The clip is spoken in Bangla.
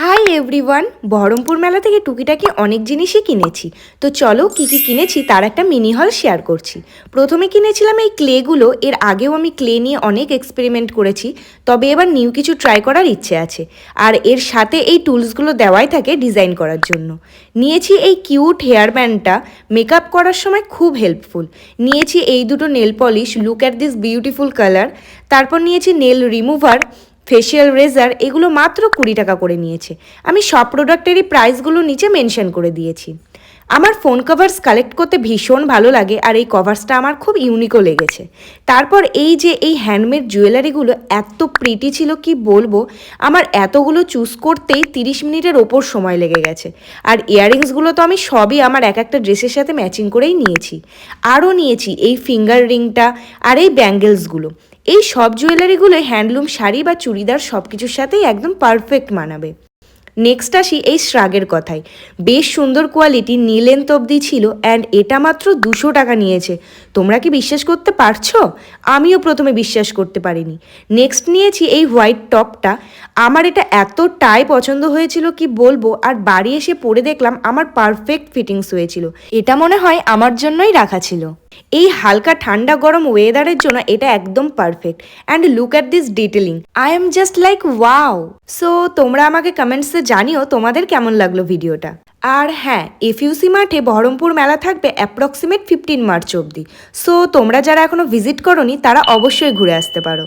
হাই এভরিওয়ান, বহরমপুর মেলা থেকে টুকিটাকি অনেক জিনিসই কিনেছি। তো চলো কি কি কিনেছি তার একটা মিনি হল শেয়ার করছি। প্রথমে কিনেছিলাম এই ক্লেগুলো। এর আগেও আমি ক্লে নিয়ে অনেক এক্সপেরিমেন্ট করেছি, তবে এবার নিউ কিছু ট্রাই করার ইচ্ছে আছে। আর এর সাথে এই টুলসগুলো দেওয়াই থাকে ডিজাইন করার জন্য। নিয়েছি এই কিউট হেয়ার ব্যান্ডটা, মেকআপ করার সময় খুব হেল্পফুল। নিয়েছি এই দুটো nail polish, look at this beautiful colour. তারপর নিয়েছি নেল রিমুভার, ফেশিয়াল রেজার, এগুলো মাত্র 20 টাকা করে নিয়েছে। আমি সব প্রোডাক্টেরই প্রাইসগুলো নিচে মেনশন করে দিয়েছি। আমার ফোন কভার্স কালেক্ট করতে ভীষণ ভালো লাগে, আর এই কভার্সটা আমার খুব ইউনিকও লেগেছে। তারপর এই হ্যান্ডমেড জুয়েলারিগুলো এত প্রিটি ছিল কি বলবো। আমার এতগুলো চুজ করতেই 30 মিনিটের ওপর সময় লেগে গেছে। আর ইয়াররিংসগুলো তো আমি সবই আমার এক একটা ড্রেসের সাথে ম্যাচিং করেই নিয়েছি। আরও নিয়েছি এই ফিঙ্গার রিংটা আর এই ব্যাঙ্গেলসগুলো। এই সব জুয়েলারিগুলো হ্যান্ডলুম শাড়ি বা চুড়িদার সব কিছুর সাথেই একদম পারফেক্ট মানাবে। নেক্সট আসি এই শ্রাগের কথায়। বেশ সুন্দর কোয়ালিটি, নি লেন্থ অবধি ছিল, অ্যান্ড এটা মাত্র 200 টাকা নিয়েছে। তোমরা কি বিশ্বাস করতে পারছো? আমিও প্রথমে বিশ্বাস করতে পারিনি। নেক্সট নিয়েছি এই হোয়াইট টপটা। আমার এটা এতটাই পছন্দ হয়েছিল কি বলবো, আর বাড়ি এসে পরে দেখলাম আমার পারফেক্ট ফিটিংস হয়েছিল। এটা মনে হয় আমার জন্যই রাখা ছিল। এই হালকা ঠান্ডা গরম ওয়েদারের জন্য এটা একদম perfect. And look at this detailing, I am just like wow. So তোমরা আমাকে কমেন্টসে জানিও তোমাদের কেমন লাগলো ভিডিওটা। আর হ্যাঁ, এফইউসি মাঠে বহরমপুর মেলা থাকবে অ্যাপ্রক্সিমেট 15 মার্চ অবধি। সো তোমরা যারা এখনো ভিজিট করোনি তারা অবশ্যই ঘুরে আসতে পারো।